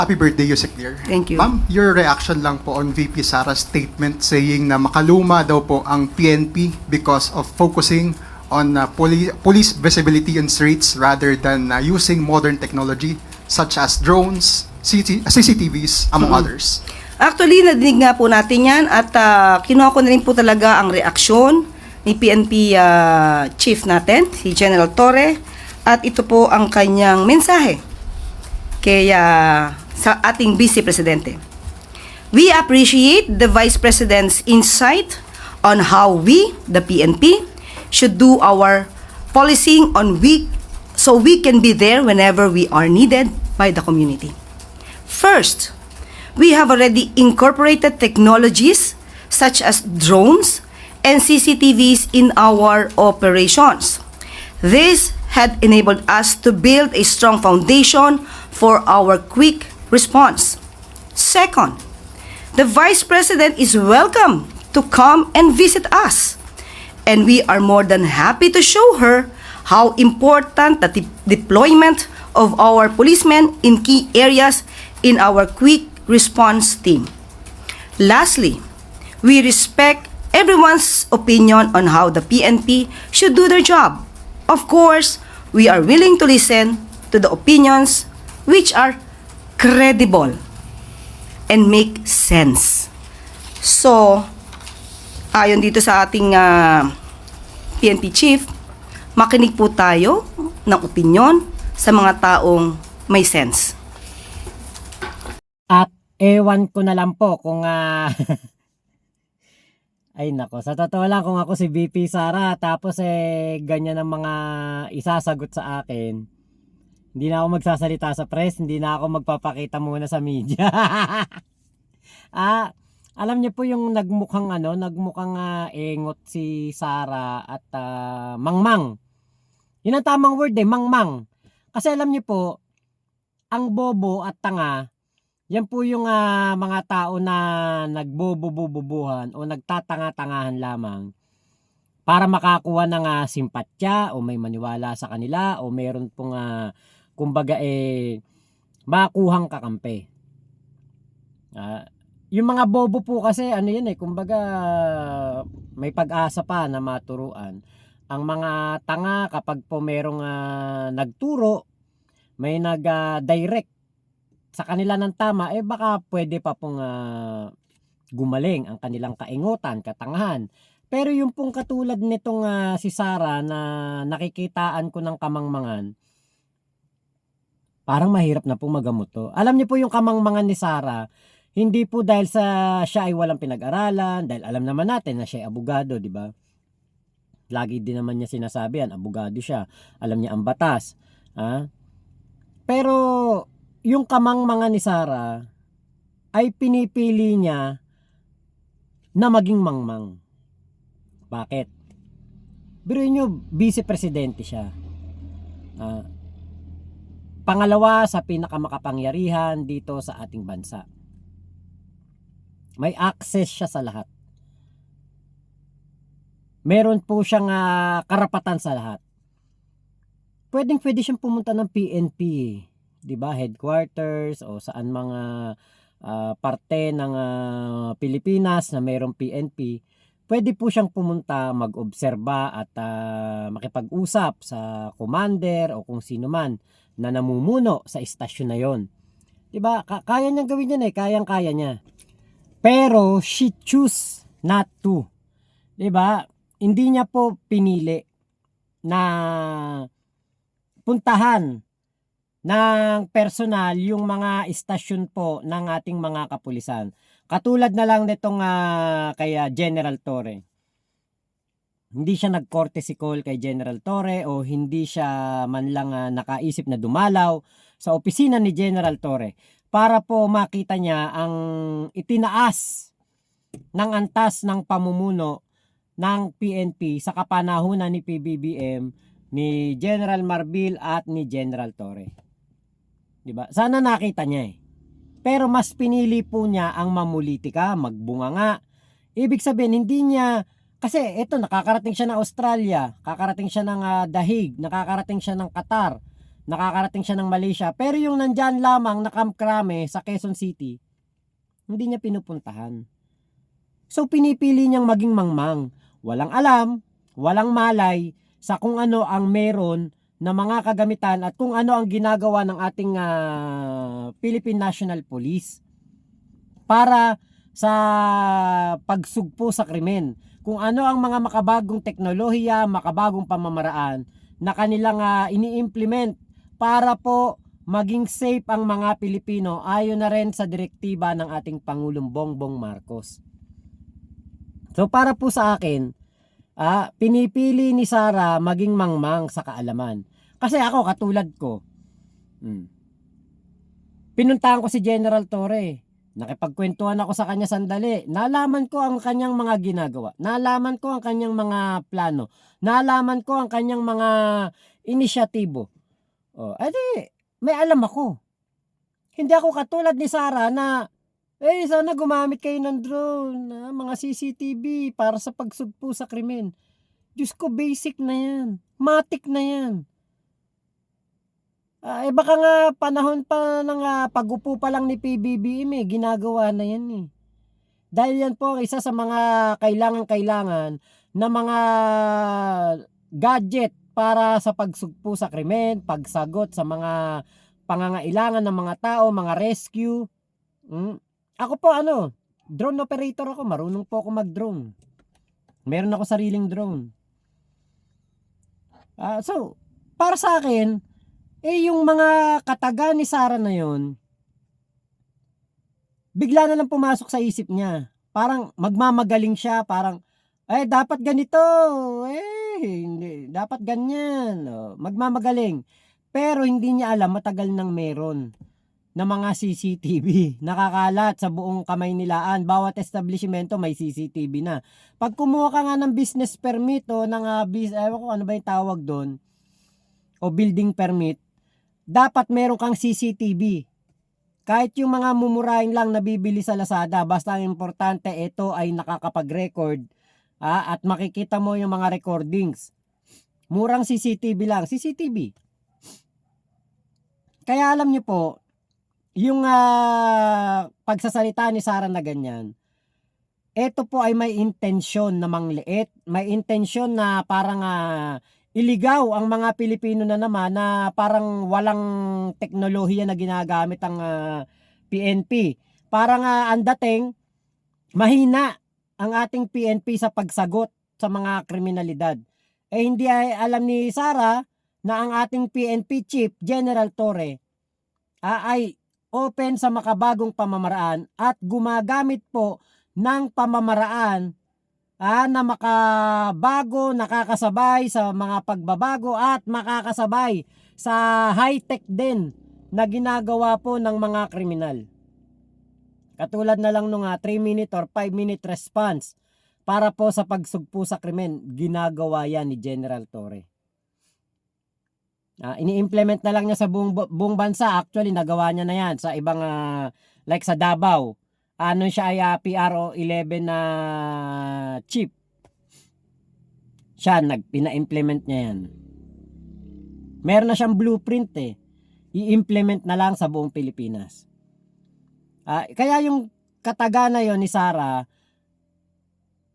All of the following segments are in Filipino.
Happy birthday, Yusek Dear. Thank you. Ma'am, your reaction lang po on VP Sara's statement saying na makaluma daw po ang PNP because of focusing on police visibility in streets rather than using modern technology such as drones, CCTVs, among others. Actually, nadinig nga po natin yan at kinuha ko na rin po talaga ang reaksyon ni PNP chief natin, si General Torre, at ito po ang kanyang mensahe kay sa ating Vice Presidente. We appreciate the Vice President's insight on how we, the PNP, should do our policing so we can be there whenever we are needed by the community. First, we have already incorporated technologies such as drones and CCTVs in our operations. This had enabled us to build a strong foundation for our quick response. Second, the Vice President is welcome to come and visit us, and we are more than happy to show her how important the deployment of our policemen in key areas in our quick response team. Lastly, we respect everyone's opinion on how the PNP should do their job. Of course, we are willing to listen to the opinions which are credible and make sense. So, ayon dito sa ating PNP chief, makinig po tayo ng opinyon sa mga taong may sense. At ewan ko na lang po kung ay nako, sa totoo lang kung ako si VP Sara tapos ganyan ang mga isasagot sa akin, hindi na ako magsasalita sa press, hindi na ako magpapakita muna sa media. Alam niyo po yung nagmukhang engot si Sara at mangmang. Yun ang tamang word mangmang. Kasi alam niyo po, ang bobo at tanga, yan po yung mga tao na nagbobobobubuhan o nagtatanga-tangahan lamang para makakuha ng simpatya o may maniwala sa kanila o mayroon pong kumbaga makuhang kakampi. Yung mga bobo po kasi kumbaga may pag-asa pa na maturuan. Ang mga tanga kapag po merong nagturo, may nag-direct sa kanila ng tama, baka pwede pa pong gumaling ang kanilang kaingutan, katangahan. Pero yung pong katulad nitong si Sara na nakikitaan ko ng kamangmangan, parang mahirap na pong magamot to. Alam niyo po yung kamangmangan ni Sara, hindi po dahil siya ay walang pinag-aralan, dahil alam naman natin na siya ay abogado, di ba? Lagi din naman niya sinasabi yan, abogado siya, alam niya ang batas. Pero yung kamangmangan ni Sara ay pinipili niya na maging mangmang. Bakit? Pero yun, vice presidente siya. Pangalawa sa pinakamakapangyarihan dito sa ating bansa. May access siya sa lahat. Meron po siyang karapatan sa lahat. Pwede siyang pumunta ng PNP, di ba? Headquarters o saan mga parte ng Pilipinas na mayroong PNP. Pwede po siyang pumunta, mag-obserba at makipag-usap sa commander o kung sino man na namumuno sa istasyon na yon. Diba? Kaya niyang gawin yan kayang-kaya niya. Pero she choose not to. Diba? Hindi niya po pinili na puntahan ng personal yung mga istasyon po ng ating mga kapulisan. Katulad na lang nitong kay General Torre. Hindi siya nag-courtesy call kay General Torre o hindi siya man lang nakaisip na dumalaw sa opisina ni General Torre para po makita niya ang itinaas ng antas ng pamumuno ng PNP sa kapanahunan ni PBBM, ni General Marbil at ni General Torre. Diba? Sana nakita niya Pero mas pinili po niya ang mamulitika, magbunganga. Ibig sabihin, hindi niya, kasi ito, nakakarating siya ng Australia, kakarating siya ng Dahig, nakakarating siya ng Qatar, nakakarating siya ng Malaysia, pero yung nandyan lamang na Camp Crame sa Quezon City, hindi niya pinupuntahan. So pinipili niyang maging mangmang, walang alam, walang malay sa kung ano ang meron na mga kagamitan at kung ano ang ginagawa ng ating Philippine National Police para sa pagsugpo sa krimen. Kung ano ang mga makabagong teknolohiya, makabagong pamamaraan na kanilang ini-implement para po maging safe ang mga Pilipino ayon na rin sa direktiba ng ating Pangulong Bongbong Marcos. So para po sa akin, pinipili ni Sara maging mangmang sa kaalaman. Kasi ako, katulad ko, pinuntahan ko si General Torre. Nakipagkwentuhan ako sa kanya sandali. Nalaman ko ang kanyang mga ginagawa. Nalaman ko ang kanyang mga plano. Nalaman ko ang kanyang mga inisyatibo. Edi, may alam ako. Hindi ako katulad ni Sara na, sana gumamit kayo ng drone, mga CCTV para sa pagsugpo sa krimen. Diyos ko, basic na yan. Matik na yan. Baka nga panahon pa ng pag-upo pa lang ni PBBM ginagawa na yan Dahil yan po ang isa sa mga kailangan na mga gadget para sa pagsugpo sa krimen, pagsagot sa mga pangangailangan ng mga tao, mga rescue. Ako po drone operator ako, marunong po ako mag-drone. Meron ako sariling drone. So, para sa akin, yung mga kataga ni Sara na yon, bigla na lang pumasok sa isip niya. Parang magmamagaling siya, parang, dapat ganito, hindi, dapat ganyan. Magmamagaling. Pero hindi niya alam, matagal nang meron na mga CCTV. Nakakalat sa buong kamay nilaan. Bawat establishmento may CCTV na. Pag kumuha ka nga ng business permit o ng, ano ba yung tawag doon, o building permit, dapat meron kang CCTV. Kahit yung mga mumurahin lang nabibili sa Lazada, basta ang importante ito ay nakakapag-record at makikita mo yung mga recordings. Murang CCTV lang, CCTV. Kaya alam niyo po, yung pagsasalita ni Sara na ganyan, ito po ay may intensyon na mangliit, may intensyon na parang iligaw ang mga Pilipino na naman na parang walang teknolohiya na ginagamit ang PNP. Parang ang dating, mahina ang ating PNP sa pagsagot sa mga kriminalidad. Hindi ay alam ni Sara na ang ating PNP Chief, General Torre, ay open sa makabagong pamamaraan at gumagamit po ng pamamaraan na makabago, nakakasabay sa mga pagbabago at makakasabay sa high-tech din na ginagawa po ng mga kriminal. Katulad na lang nung 3-minute or 5-minute response para po sa pagsugpo sa krimen, ginagawa yan ni General Torre. Ini-implement na lang niya sa buong bansa. Actually, nagawa niya na yan sa ibang, like sa Davao. Siya ay PRO 11 na chip. Siya, pina-implement niya yan. Meron na siyang blueprint I-implement na lang sa buong Pilipinas. Kaya yung kataga na yon ni Sara,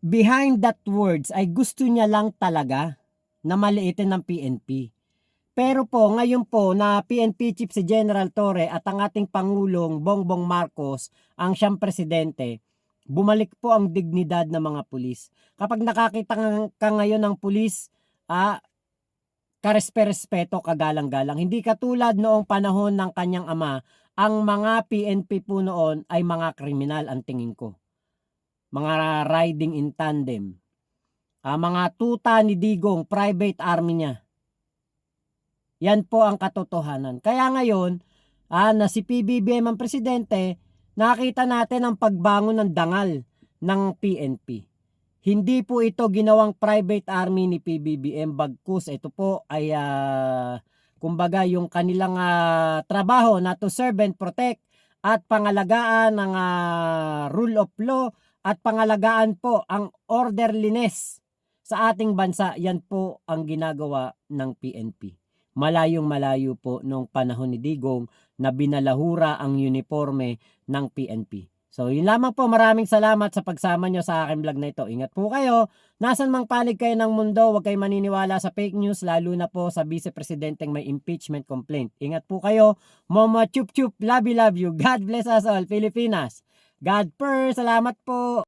behind that words ay gusto niya lang talaga na maliitin ng PNP. Pero po, ngayon po na PNP Chief si General Torre at ang ating Pangulong Bongbong Marcos, ang siyang presidente, bumalik po ang dignidad ng mga pulis. Kapag nakakita ka ngayon ng pulis, karespe-respeto, kagalang-galang. Hindi katulad noong panahon ng kanyang ama, ang mga PNP po noon ay mga kriminal ang tingin ko. Mga riding in tandem. Mga tuta ni Digong, private army niya. Yan po ang katotohanan. Kaya ngayon, na si PBBM ang presidente, nakita natin ang pagbangon ng dangal ng PNP. Hindi po ito ginawang private army ni PBBM, bagkus ito po ay kumbaga yung kanilang trabaho na to serve and protect at pangalagaan ng rule of law at pangalagaan po ang orderliness sa ating bansa. Yan po ang ginagawa ng PNP. malayong malayo po nung panahon ni Digong na binalahura ang uniforme ng PNP. So yun lamang po, maraming salamat sa pagsama nyo sa aking vlog na ito. Ingat po kayo, nasan mang panig kayo ng mundo, huwag kayo maniniwala sa fake news, lalo na po sa vice-presidenteng may impeachment complaint. Ingat po kayo, Mama Chup Chup, love you, God bless us all, Pilipinas. God first, salamat po.